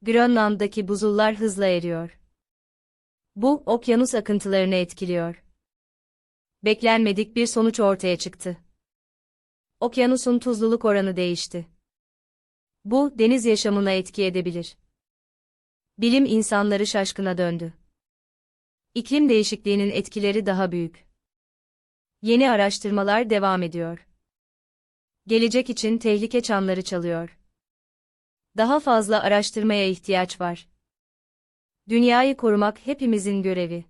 Grönland'daki buzullar hızla eriyor. Bu, okyanus akıntılarını etkiliyor. Beklenmedik bir sonuç ortaya çıktı. Okyanusun tuzluluk oranı değişti. Bu, deniz yaşamına etki edebilir. Bilim insanları şaşkına döndü. İklim değişikliğinin etkileri daha büyük. Yeni araştırmalar devam ediyor. Gelecek için tehlike çanları çalıyor. Daha fazla araştırmaya ihtiyaç var. Dünyayı korumak hepimizin görevi.